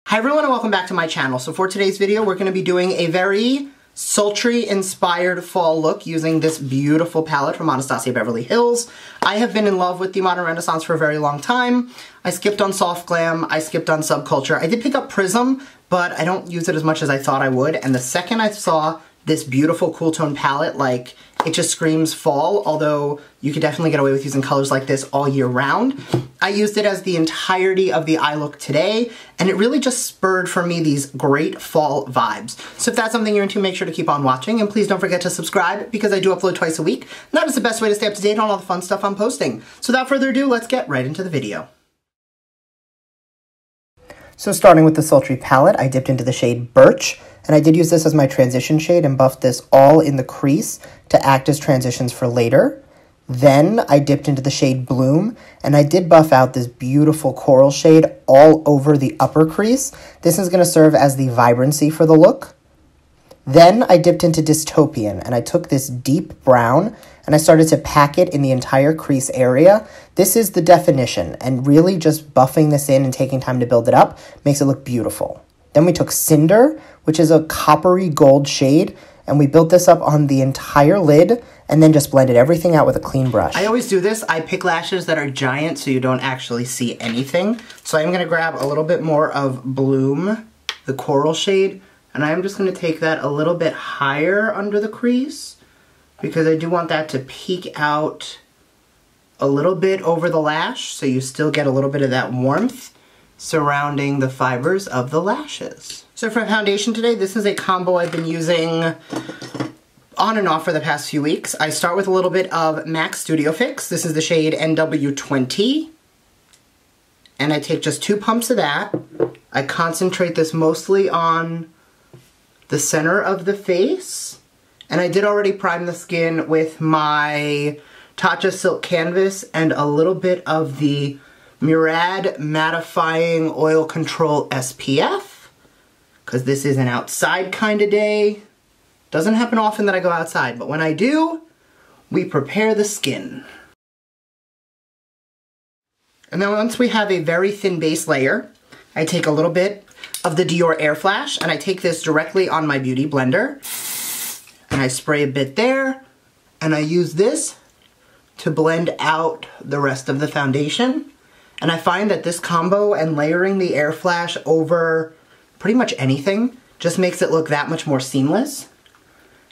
Hi everyone and welcome back to my channel. So for today's video, we're going to be doing a very sultry inspired fall look using this beautiful palette from Anastasia Beverly Hills. I have been in love with the Modern Renaissance for a very long time. I skipped on Soft Glam, I skipped on Subculture. I did pick up Prism, but I don't use it as much as I thought I would. And the second I saw this beautiful cool tone palette, like, it just screams fall, although you could definitely get away with using colors like this all year round. I used it as the entirety of the eye look today, and it really just spurred for me these great fall vibes. So if that's something you're into, make sure to keep on watching, and please don't forget to subscribe, because I do upload twice a week. And that is the best way to stay up to date on all the fun stuff I'm posting. So without further ado, let's get right into the video. So starting with the Sultry palette, I dipped into the shade Birch, and I did use this as my transition shade and buffed this all in the crease to act as transitions for later. Then I dipped into the shade Bloom, and I did buff out this beautiful coral shade all over the upper crease. This is going to serve as the vibrancy for the look. Then I dipped into Dystopian, and I took this deep brown, and I started to pack it in the entire crease area. This is the definition, and really just buffing this in and taking time to build it up makes it look beautiful. Then we took Cinder, which is a coppery gold shade, and we built this up on the entire lid and then just blended everything out with a clean brush. I always do this. I pick lashes that are giant so you don't actually see anything. So I'm going to grab a little bit more of Bloom, the coral shade, and I'm just going to take that a little bit higher under the crease because I do want that to peek out a little bit over the lash so you still get a little bit of that warmth surrounding the fibers of the lashes. So for foundation today, this is a combo I've been using on and off for the past few weeks. I start with a little bit of MAC Studio Fix. This is the shade NW20. And I take just 2 pumps of that. I concentrate this mostly on the center of the face. And I did already prime the skin with my Tatcha Silk Canvas and a little bit of the Murad Mattifying Oil Control SPF, because this is an outside kind of day. Doesn't happen often that I go outside, but when I do, we prepare the skin. And then once we have a very thin base layer, I take a little bit of the Dior AirFlash, and I take this directly on my Beauty Blender, and I spray a bit there, and I use this to blend out the rest of the foundation. And I find that this combo and layering the AirFlash over pretty much anything just makes it look that much more seamless.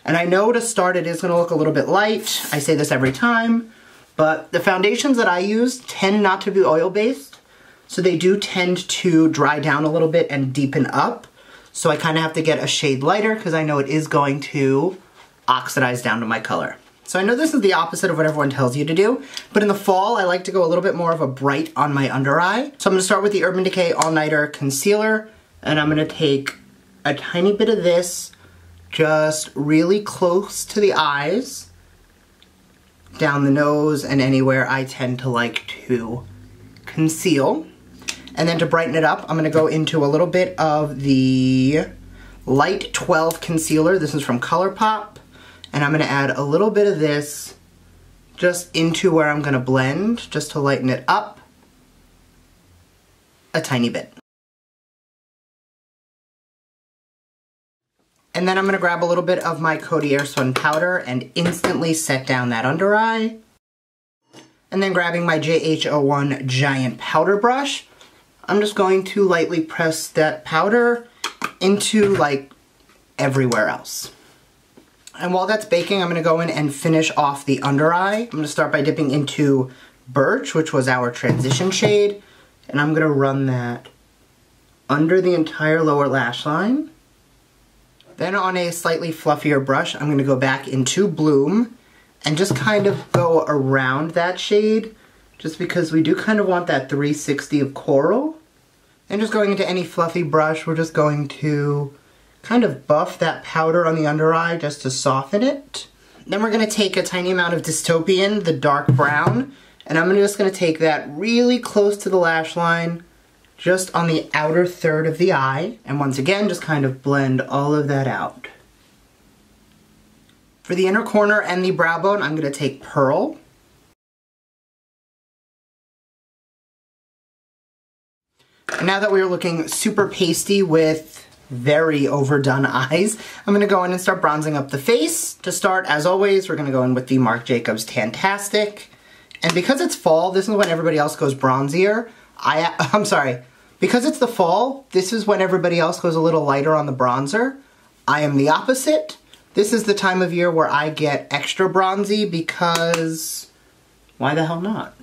And I know to start it is going to look a little bit light. I say this every time, but the foundations that I use tend not to be oil-based, so they do tend to dry down a little bit and deepen up. So I kind of have to get a shade lighter because I know it is going to oxidize down to my color. So I know this is the opposite of what everyone tells you to do, but in the fall I like to go a little bit more of a bright on my under eye. So I'm going to start with the Urban Decay All Nighter Concealer, and I'm going to take a tiny bit of this just really close to the eyes, down the nose, and anywhere I tend to like to conceal. And then to brighten it up, I'm going to go into a little bit of the Light 12 Concealer. This is from Colourpop. And I'm going to add a little bit of this just into where I'm going to blend, just to lighten it up a tiny bit. And then I'm going to grab a little bit of my Cody Airspun powder and instantly set down that under eye. And then grabbing my JH01 giant powder brush, I'm just going to lightly press that powder into, like, everywhere else. And while that's baking, I'm going to go in and finish off the under eye. I'm going to start by dipping into Birch, which was our transition shade. And I'm going to run that under the entire lower lash line. Then on a slightly fluffier brush, I'm going to go back into Bloom and just kind of go around that shade, just because we do kind of want that 360 of coral. And just going into any fluffy brush, we're just going to kind of buff that powder on the under eye just to soften it. Then we're going to take a tiny amount of Dystopian, the dark brown, and I'm just going to take that really close to the lash line, just on the outer third of the eye, and once again just kind of blend all of that out. For the inner corner and the brow bone, I'm going to take Pearl. Now that we're looking super pasty with very overdone eyes, I'm gonna go in and start bronzing up the face. To start, as always, we're gonna go in with the Marc Jacobs Tan-Tastic. And because it's fall, this is when everybody else goes bronzier. I'm sorry, because it's the fall, this is when everybody else goes a little lighter on the bronzer. I am the opposite. This is the time of year where I get extra bronzy because why the hell not?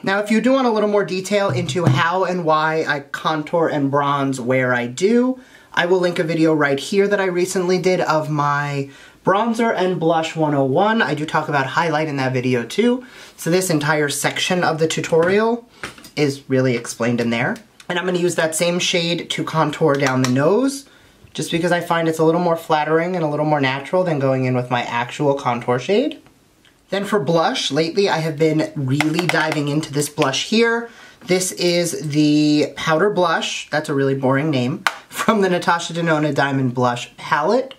Now, if you do want a little more detail into how and why I contour and bronze where I do, I will link a video right here that I recently did of my bronzer and blush 101. I do talk about highlight in that video too. So this entire section of the tutorial is really explained in there. And I'm gonna use that same shade to contour down the nose, just because I find it's a little more flattering and a little more natural than going in with my actual contour shade. Then for blush, lately I have been really diving into this blush here. This is the Powder Blush, that's a really boring name, from the Natasha Denona Diamond Blush palette.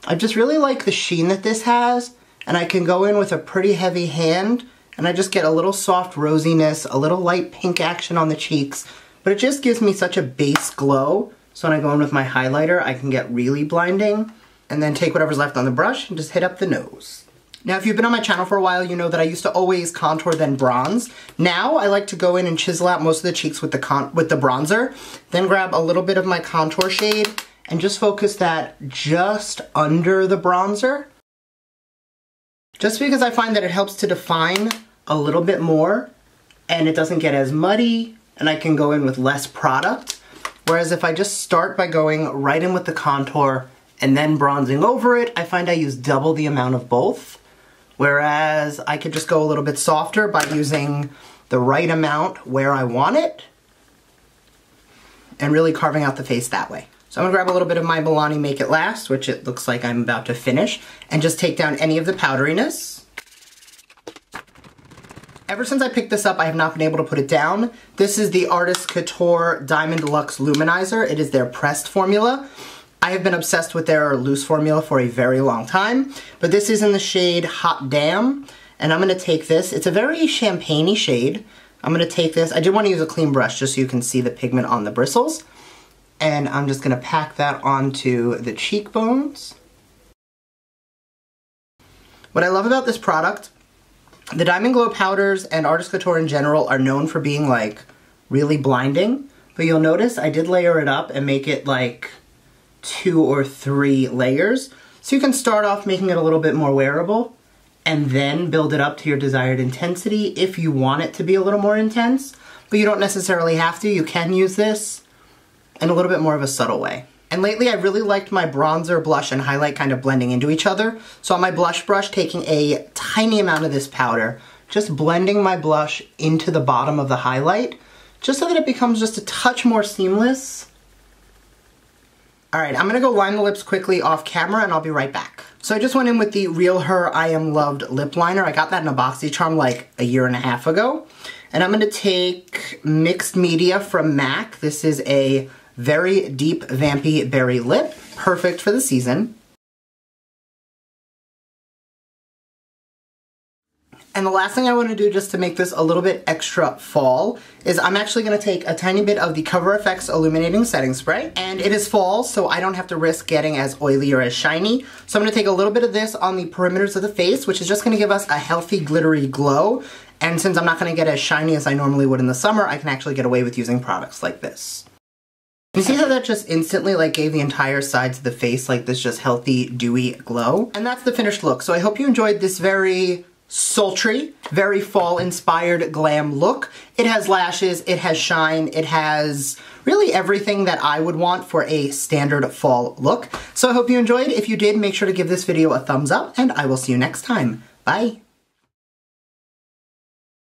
I just really like the sheen that this has, and I can go in with a pretty heavy hand, and I just get a little soft rosiness, a little light pink action on the cheeks, but it just gives me such a base glow. So when I go in with my highlighter, I can get really blinding, and then take whatever's left on the brush and just hit up the nose. Now, if you've been on my channel for a while, you know that I used to always contour then bronze. Now, I like to go in and chisel out most of the cheeks with the bronzer, then grab a little bit of my contour shade, and just focus that just under the bronzer. Just because I find that it helps to define a little bit more, and it doesn't get as muddy, and I can go in with less product. Whereas if I just start by going right in with the contour and then bronzing over it, I find I use double the amount of both. Whereas I could just go a little bit softer by using the right amount where I want it and really carving out the face that way. So I'm gonna grab a little bit of my Milani Make It Last, which it looks like I'm about to finish, and just take down any of the powderiness. Ever since I picked this up, I have not been able to put it down. This is the Artist Couture Diamond Luxe Lumenizer. It is their pressed formula. I have been obsessed with their loose formula for a very long time, but this is in the shade Hot Damn, and I'm gonna take this. It's a very champagne-y shade. I'm gonna take this. I did want to use a clean brush just so you can see the pigment on the bristles, and I'm just gonna pack that onto the cheekbones. What I love about this product, the Diamond Glow powders and Artist Couture in general are known for being like really blinding, but you'll notice I did layer it up and make it like 2 or 3 layers. So you can start off making it a little bit more wearable and then build it up to your desired intensity if you want it to be a little more intense, but you don't necessarily have to. You can use this in a little bit more of a subtle way. And lately I really liked my bronzer, blush, and highlight kind of blending into each other. So on my blush brush, taking a tiny amount of this powder, just blending my blush into the bottom of the highlight, just so that it becomes just a touch more seamless. Alright, I'm gonna go line the lips quickly off camera and I'll be right back. So I just went in with the Real Her I Am Loved lip liner. I got that in a BoxyCharm like a year and a half ago. And I'm gonna take Mixed Media from MAC. This is a very deep, vampy berry lip, perfect for the season. And the last thing I want to do just to make this a little bit extra fall is I'm actually going to take a tiny bit of the Cover FX Illuminating Setting Spray. And it is fall, so I don't have to risk getting as oily or as shiny. So I'm going to take a little bit of this on the perimeters of the face, which is just going to give us a healthy, glittery glow. And since I'm not going to get as shiny as I normally would in the summer, I can actually get away with using products like this. You see how that just instantly like gave the entire sides of the face like this just healthy, dewy glow? And that's the finished look. So I hope you enjoyed this very sultry, very fall-inspired glam look. It has lashes, it has shine, it has really everything that I would want for a standard fall look. So I hope you enjoyed. If you did, make sure to give this video a thumbs up, and I will see you next time. Bye!